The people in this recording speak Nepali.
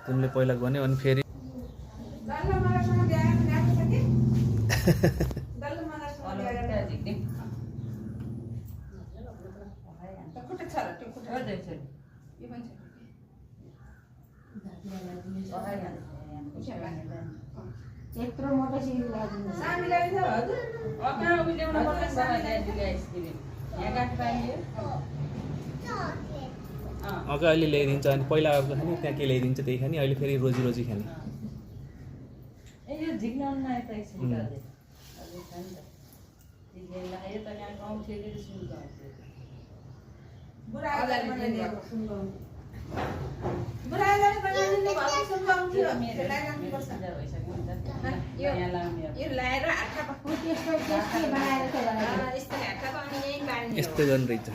तिमीले पहिला भन्यो अनि फेरि यत्रो मोटो सिक्नु अघि अहिले ल्याइदिन्छ अनि पहिला अर्को खाने त्यहाँ के ल्याइदिन्छ त्यही खाने अहिले फेरि रोजी रोजी खाने यस्तो गर्नु रहेछ।